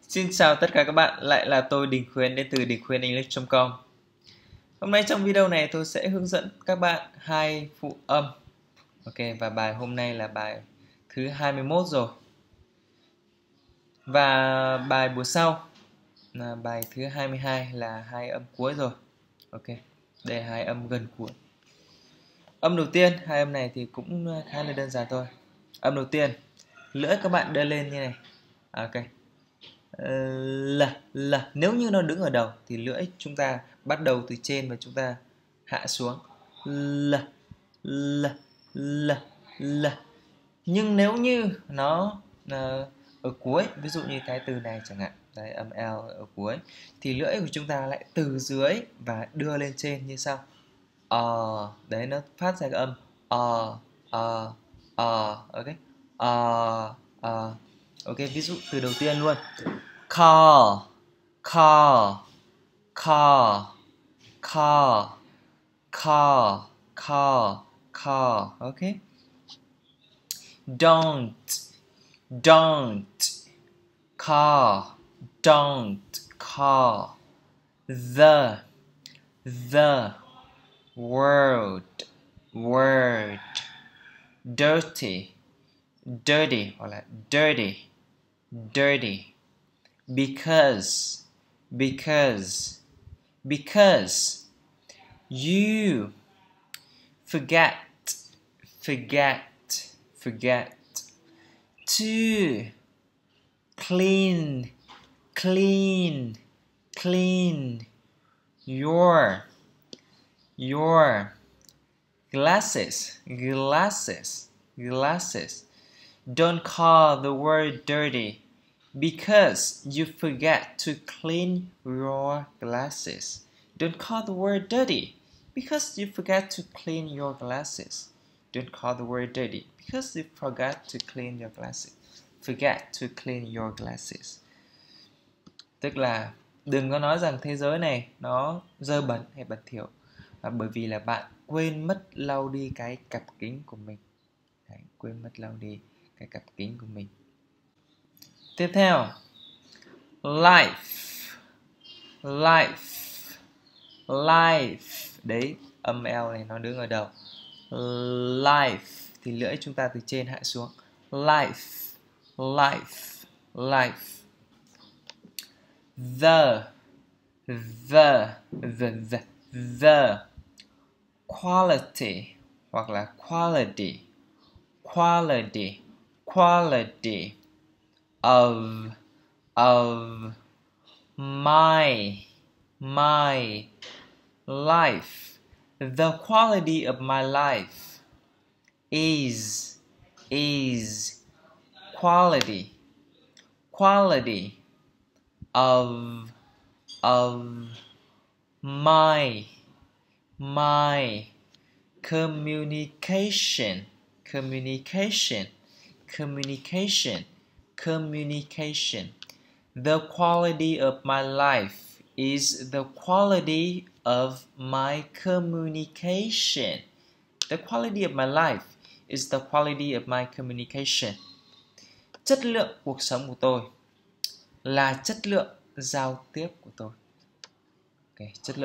Xin chào tất cả các bạn, lại là tôi Đình Khuyến đến từ DinhKhuyenEnglish.com. Hôm nay trong video này tôi sẽ hướng dẫn các bạn hai phụ âm. Ok, và bài hôm nay là bài thứ 21 rồi. Và bài buổi sau là bài thứ 22 là hai âm cuối rồi. Ok, đây là hai âm gần cuối. Âm đầu tiên, hai âm này thì cũng khá là đơn giản thôi. Âm đầu tiên, lưỡi các bạn đưa lên như này. Ok. L. Nếu như nó đứng ở đầu thì lưỡi chúng ta bắt đầu từ trên và chúng ta hạ xuống. L. Nhưng nếu như nó ở cuối, ví dụ như cái từ này chẳng hạn, đấy, âm L ở cuối, thì lưỡi của chúng ta lại từ dưới và đưa lên trên như sau. Đấy, nó phát ra cái âm ok. Ok, ví dụ từ đầu tiên luôn. Call. Okay. Don't. Call. The. Word. Dirty hoặc là dirty. Because you forget to clean your glasses. Don't call the word dirty because you forget to clean your glasses. Don't call the word dirty because you forget to clean your glasses. Don't call the word dirty because you forgot to clean your glasses. Forget to clean your glasses. Tức là đừng có nói rằng thế giới này nó dơ bẩn hay bẩn thỉu, bởi vì là bạn quên mất lau đi cái cặp kính của mình. Đấy, quên mất lau đi cái cặp kính của mình. Tiếp theo, life. Đấy, âm L này nó đứng ở đầu. Life thì lưỡi chúng ta từ trên hạ xuống. Life. The. Quality hoặc là quality of my life. The quality of my life is quality of my communication. The quality of my life is the quality of my communication. The quality of my life is the quality of my communication. Chất lượng cuộc sống của tôi là chất lượng giao tiếp của tôi. Okay, chất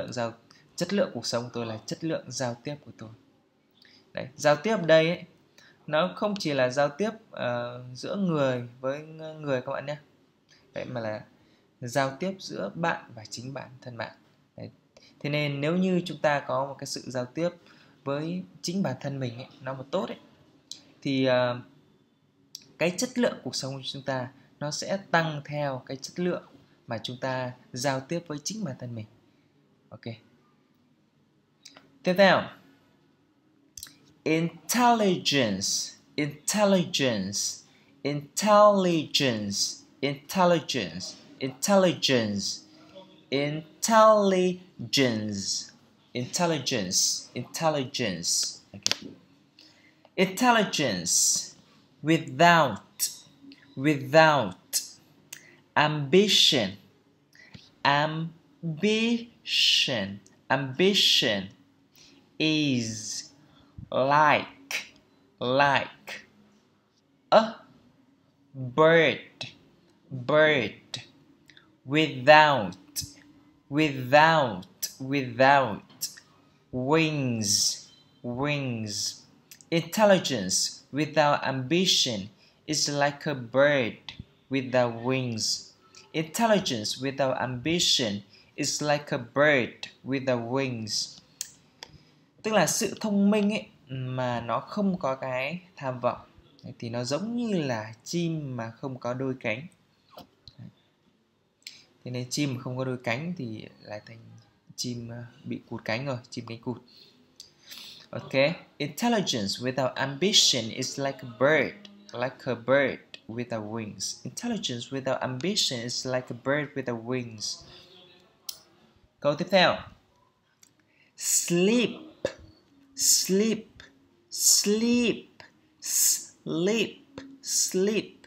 lượng cuộc sống của tôi là chất lượng giao tiếp của tôi. Đấy, giao tiếp ở đây ấy, nó không chỉ là giao tiếp giữa người với người các bạn nhé. Đấy, mà là giao tiếp giữa bạn và chính bản thân bạn. Đấy. Thế nên nếu như chúng ta có một cái sự giao tiếp với chính bản thân mình ấy, nó mà tốt ấy, thì cái chất lượng cuộc sống của chúng ta nó sẽ tăng theo cái chất lượng mà chúng ta giao tiếp với chính bản thân mình. Ok. Tiếp theo, intelligence. Okay. Intelligence without ambition is like a bird without, wings, intelligence without ambition is like a bird without wings. Intelligence without ambition is like a bird without wings. Tức là sự thông minh ấy mà nó không có cái tham vọng thì nó giống như là chim mà không có đôi cánh. Thế nên chim mà không có đôi cánh thì lại thành chim bị cụt cánh rồi, chim cánh cụt. Ok, intelligence without ambition is like a bird without wings. Intelligence without ambition is like a bird without wings. Câu tiếp theo. Sleep, sleep, sleep, sleep, sleep.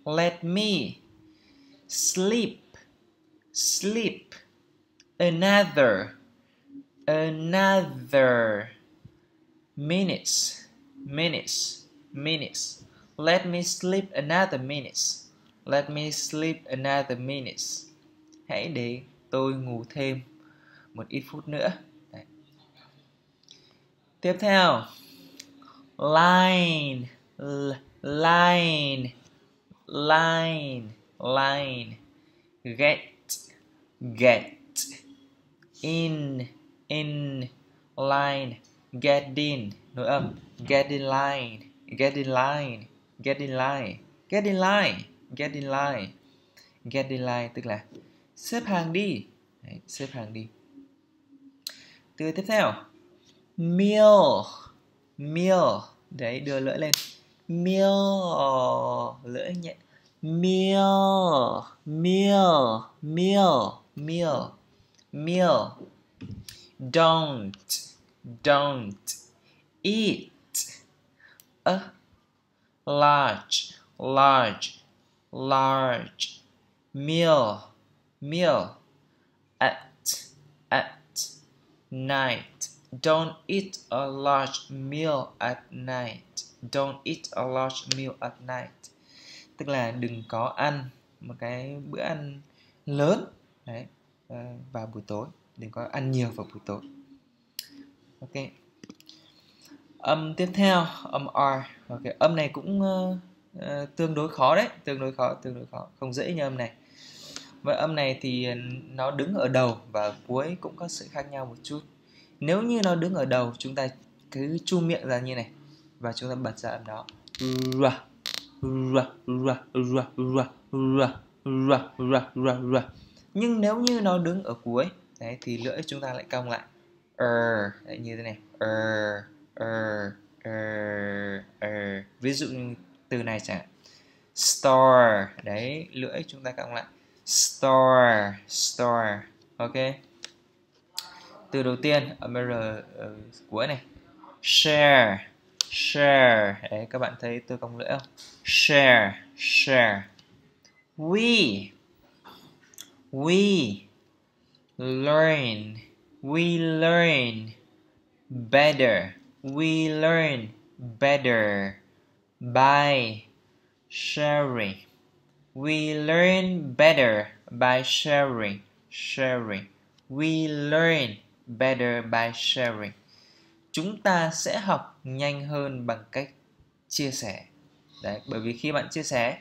Let me sleep, sleep. Another minutes. Let me sleep another minutes. Let me sleep another minutes. Hãy để tôi ngủ thêm một ít phút nữa. Đấy. Tiếp theo. Line, get, in, line, get in, nối âm, get in line, get in line, tức là xếp hàng đi. Đấy, xếp hàng đi. Từ tiếp theo, meal, đấy, đưa lưỡi lên, meal, lưỡi nhẹ, meal. Don't eat a large meal at night. Don't eat a large meal at night. Don't eat a large meal at night. Tức là đừng có ăn một cái bữa ăn lớn đấy, vào buổi tối. Đừng có ăn nhiều vào buổi tối. Ok. Âm tiếp theo, âm R. Ok, âm này cũng tương đối khó đấy, tương đối khó, không dễ như âm này. Và âm này thì nó đứng ở đầu và ở cuối cũng có sự khác nhau một chút. Nếu như nó đứng ở đầu, chúng ta cứ chu miệng ra như này và chúng ta bật ra âm đó. Nhưng nếu như nó đứng ở cuối đấy, thì lưỡi chúng ta lại cong lại. Đấy, như thế này. Ví dụ như từ này chẳng hạn. Store. Đấy, lưỡi chúng ta cong lại. Store. Ok. Từ đầu tiên âm R cuối này. Share. Đấy, các bạn thấy tôi cong lưỡi không? Share. We learn better. By sharing. We learn better by sharing. We learn better by sharing. Chúng ta sẽ học nhanh hơn bằng cách chia sẻ. Đấy, bởi vì khi bạn chia sẻ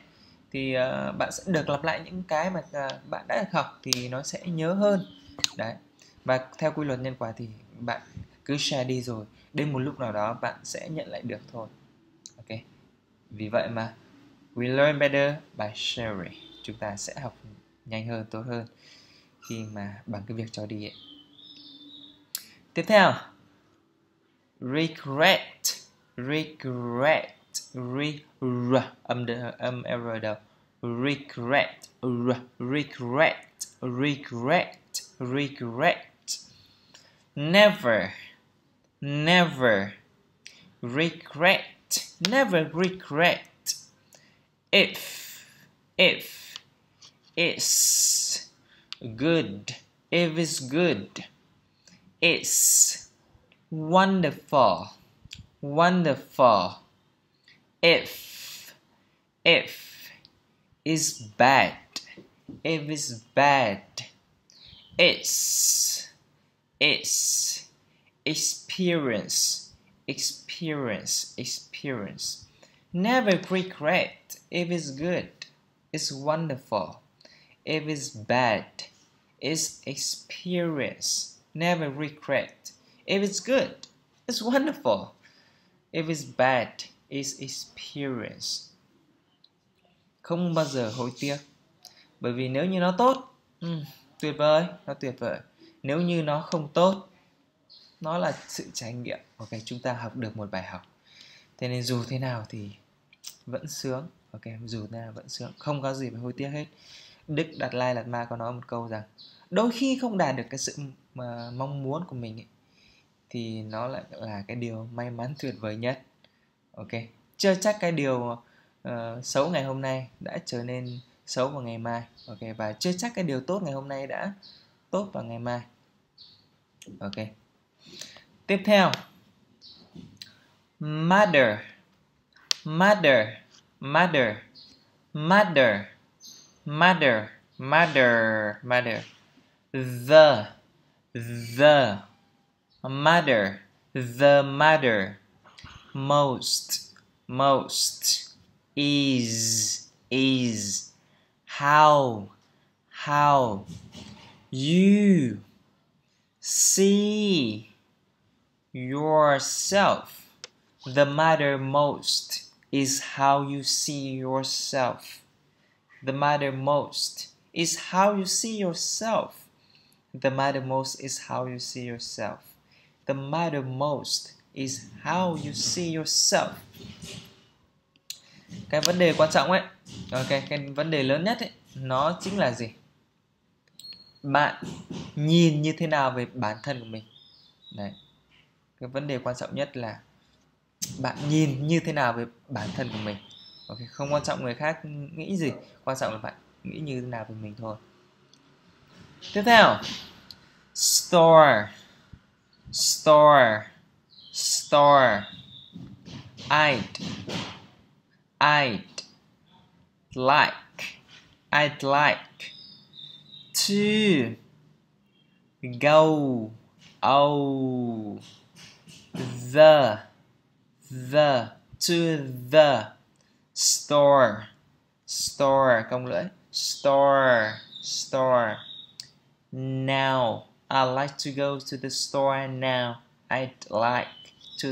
thì bạn sẽ được lặp lại những cái mà bạn đã được học thì nó sẽ nhớ hơn. Đấy. Và theo quy luật nhân quả thì bạn cứ share đi rồi đến một lúc nào đó bạn sẽ nhận lại được thôi. Ok. Vì vậy mà we learn better by sharing. Chúng ta sẽ học nhanh hơn, tốt hơn khi mà bằng cái việc cho đi ấy. Tiếp theo, regret. Âm R đầu. Regret. Never regret. If it's good. If it's good. It's wonderful. If If is bad. If is bad. It's experience. Never regret. If it's good, it's wonderful. If it's bad, it's experience. Never regret. If it's good, it's wonderful. If it's bad, it's experience. Không bao giờ hối tiếc. Bởi vì nếu như nó tốt, tuyệt vời, nó tuyệt vời. Nếu như nó không tốt, nó là sự trải nghiệm. Ok, chúng ta học được một bài học. Thế nên dù thế nào thì vẫn sướng. Ok, dù thế nào vẫn sướng. Không có gì phải hối tiếc hết. Đức Đạt Lai Lạt Ma có nói một câu rằng đôi khi không đạt được cái sự mà mong muốn của mình ấy, thì nó lại là cái điều may mắn tuyệt vời nhất. Ok, chưa chắc cái điều xấu ngày hôm nay đã trở nên xấu vào ngày mai. Ok, và chưa chắc cái điều tốt ngày hôm nay đã tốt vào ngày mai. Ok, tiếp theo, mother. The mother. Most. Is. How. You see yourself. The matter most is how you see yourself. The matter most is how you see yourself. The matter most is how you see yourself. The matter most is how you see yourself. Cái vấn đề quan trọng ấy, ok, cái vấn đề lớn nhất ấy, nó chính là gì? Bạn nhìn như thế nào về bản thân của mình? Đấy. Cái vấn đề quan trọng nhất là bạn nhìn như thế nào về bản thân của mình. Ok, không quan trọng người khác nghĩ gì, quan trọng là bạn nghĩ như thế nào về mình thôi. Tiếp theo, store. I'd like to go to the store cong lưỡi, store. Now I like to go to the store now. I'd like to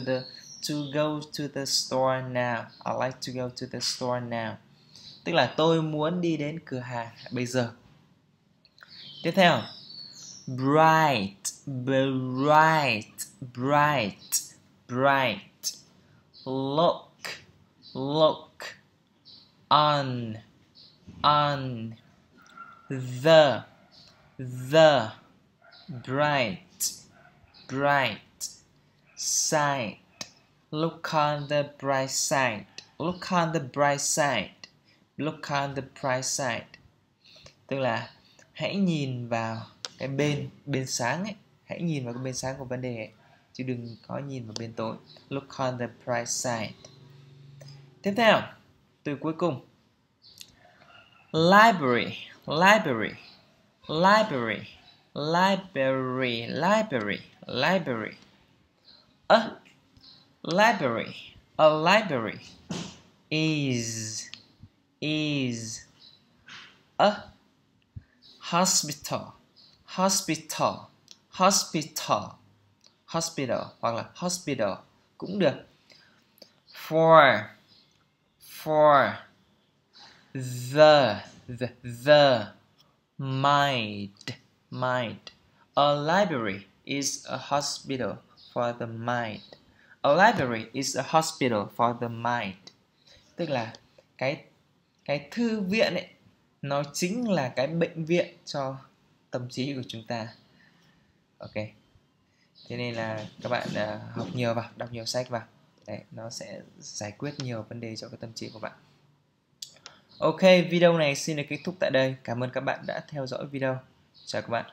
go to the store now. I like to go to the store now. Tức là tôi muốn đi đến cửa hàng bây giờ. Tiếp theo, bright. Look on the bright side. Look on the bright side. Tức là hãy nhìn vào cái bên sáng ấy, hãy nhìn vào cái bên sáng của vấn đề ấy, chứ đừng có nhìn vào bên tối. Look on the bright side. Tiếp theo, từ cuối cùng, library. A library is a hospital hoặc là hospital cũng được. For the mind. A library is a hospital for the mind. A library is a hospital for the mind. Tức là cái thư viện ấy, nó chính là cái bệnh viện cho tâm trí của chúng ta. Ok. Thế nên là các bạn học nhiều vào, đọc nhiều sách vào. Đấy, nó sẽ giải quyết nhiều vấn đề cho cái tâm trí của bạn. Ok, video này xin được kết thúc tại đây. Cảm ơn các bạn đã theo dõi video. Chào các bạn.